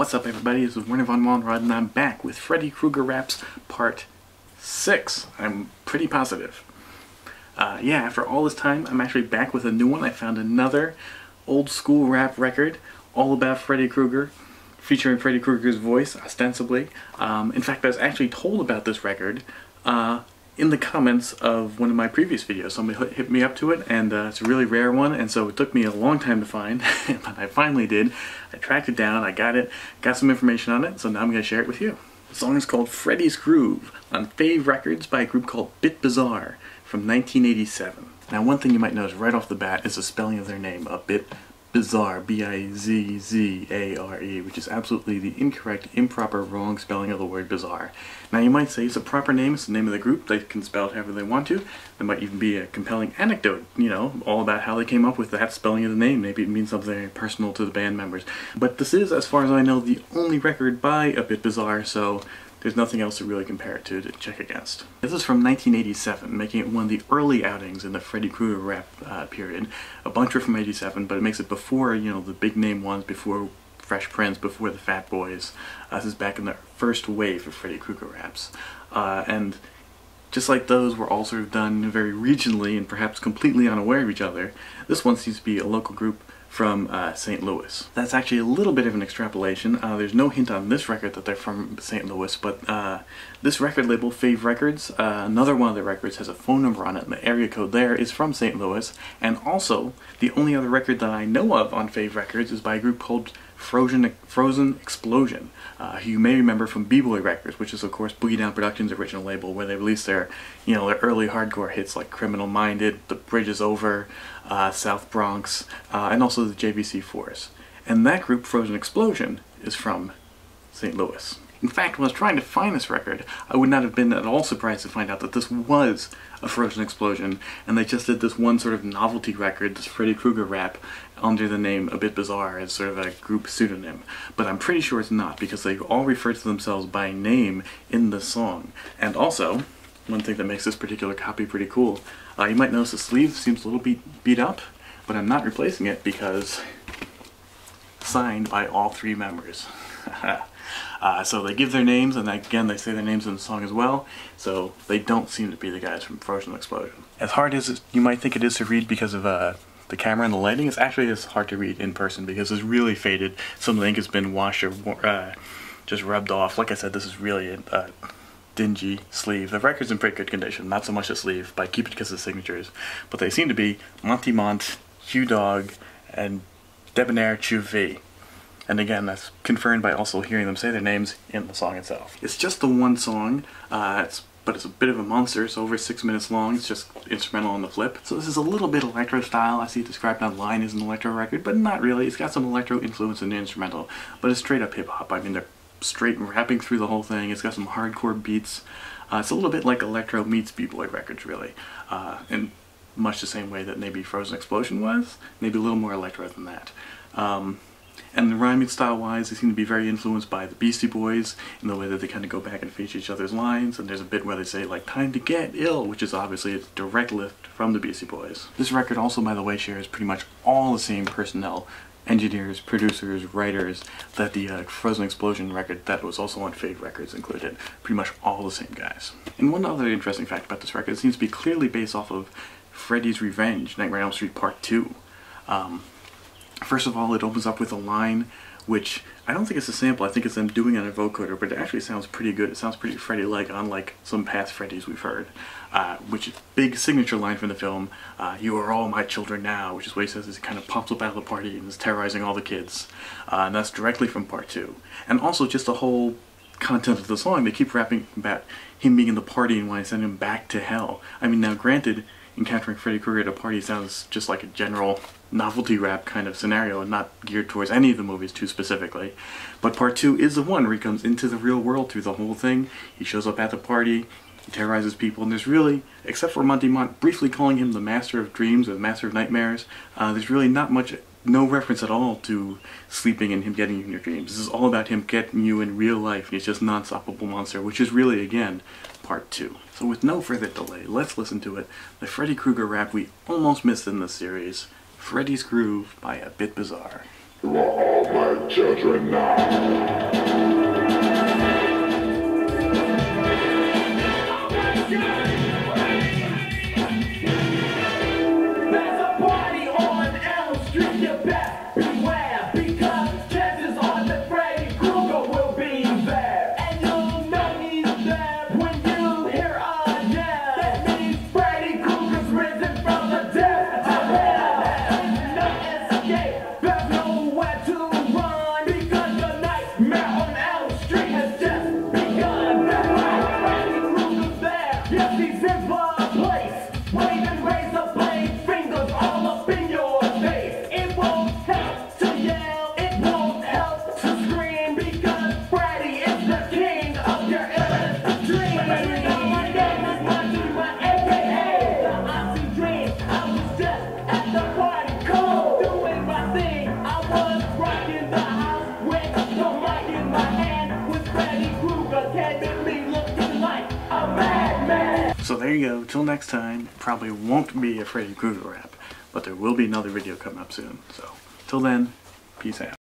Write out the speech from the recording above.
What's up, everybody? This is Werner von Wallenrod, and I'm back with Freddy Krueger Raps Part 6. I'm pretty positive. Yeah, after all this time, I'm actually back with a new one. I found another old school rap record all about Freddy Krueger, featuring Freddy Krueger's voice, ostensibly. In fact, I was actually told about this record in the comments of one of my previous videos. Somebody hit me up to it, and it's a really rare one, and so it took me a long time to find, but I finally did. I tracked it down, I got it, got some information on it, so now I'm going to share it with you. The song is called Freddy's Groove on Fave Records by a group called Bit Bizarre from 1987. Now, one thing you might notice right off the bat is the spelling of their name, a Bit Bizarre, B-I-Z-Z-A-R-E, which is absolutely the incorrect, improper, wrong spelling of the word bizarre. Now you might say it's a proper name, it's the name of the group, they can spell it however they want to. There might even be a compelling anecdote, you know, all about how they came up with that spelling of the name. Maybe it means something personal to the band members. But this is, as far as I know, the only record by a Bit Bizarre, so there's nothing else to really compare it to check against. This is from 1987, making it one of the early outings in the Freddy Krueger rap period. A bunch were from 87, but it makes it before, you know, the big name ones, before Fresh Prince, before the Fat Boys. This is back in the first wave of Freddy Krueger raps. And just like those were all sort of done very regionally and perhaps completely unaware of each other, this one seems to be a local group from St. Louis. That's actually a little bit of an extrapolation. There's no hint on this record that they're from St. Louis, but this record label, Fave Records, another one of their records has a phone number on it, and the area code there is from St. Louis. And also, the only other record that I know of on Fave Records is by a group called Frozen Explosion, who you may remember from B-Boy Records, which is of course Boogie Down Productions' original label, where they released their, you know, their early hardcore hits like Criminal Minded, The Bridge Is Over, South Bronx, and also the JVC4s. And that group, Frozen Explosion, is from St. Louis. In fact, when I was trying to find this record, I would not have been at all surprised to find out that this was a Frozen Explosion, and they just did this one sort of novelty record, this Freddy Krueger rap, under the name A Bit Bizarre as sort of a group pseudonym. But I'm pretty sure it's not, because they all refer to themselves by name in the song. And also, one thing that makes this particular copy pretty cool, you might notice the sleeve seems a little beat up, but I'm not replacing it because signed by all three members. So they give their names, and again they say their names in the song as well, so they don't seem to be the guys from Frozen Explosion. As hard as you might think it is to read because of the camera and the lighting, it's actually as hard to read in person because it's really faded. Some of the ink has been washed or just rubbed off. Like I said, this is really a dingy sleeve. The record's in pretty good condition, not so much the sleeve, but I keep it because of the signatures. But they seem to be Monty Mont, Hugh Dog, and Debonair Chuvie. And again, that's confirmed by also hearing them say their names in the song itself. It's just the one song, but it's a bit of a monster. It's over 6 minutes long. It's just instrumental on the flip. So this is a little bit electro style. I see it described online as an electro record, but not really. It's got some electro influence in the instrumental, but it's straight up hip hop. I mean, they're straight rapping through the whole thing. It's got some hardcore beats. It's a little bit like electro meets B-Boy Records, really. In much the same way that maybe Frozen Explosion was. Maybe a little more electro than that. And the rhyming style-wise, they seem to be very influenced by the Beastie Boys in the way that they kind of go back and feature each other's lines. And there's a bit where they say, like, time to get ill, which is obviously a direct lift from the Beastie Boys. This record also, by the way, shares pretty much all the same personnel, engineers, producers, writers, that the Frozen Explosion record that was also on Fave Records included. Pretty much all the same guys. And one other interesting fact about this record, it seems to be clearly based off of Freddy's Revenge, Nightmare on Elm Street Part 2. First of all, it opens up with a line which I don't think it's a sample, I think it's them doing it on a vocoder, but it actually sounds pretty good. It sounds pretty Freddy-like, unlike some past Freddys we've heard. Which is a big signature line from the film, "You are all my children now," which is what he says as he kind of pops up out of the party and is terrorizing all the kids. And that's directly from Part 2. And also just the whole content of the song, they keep rapping about him being in the party and why he sent him back to hell. I mean, now granted, encountering Freddy Krueger at a party sounds just like a general novelty rap kind of scenario and not geared towards any of the movies too specifically. But Part 2 is the one where he comes into the real world through the whole thing. He shows up at the party, he terrorizes people, and there's really, except for Monty Mont briefly calling him the Master of Dreams or the Master of Nightmares, there's really not much, no reference at all to sleeping and him getting you in your dreams. This is all about him getting you in real life. He's just non-stoppable monster, which is really, again, Part 2. So with no further delay, let's listen to it. The Freddy Krueger rap we almost missed in this series, Freddy's Groove by A Bit Bizarre. You are all my children now. Because Freddy is the king of your illest dreams. My name is my AKA the Oxy Dream. I was just at the party, cool, doing my thing. I was rocking the house with the mic in my hand, with Freddy Krueger catching me looking like a madman. So there you go. Till next time, probably won't be a Freddy Krueger rap, but there will be another video coming up soon. So till then, peace out.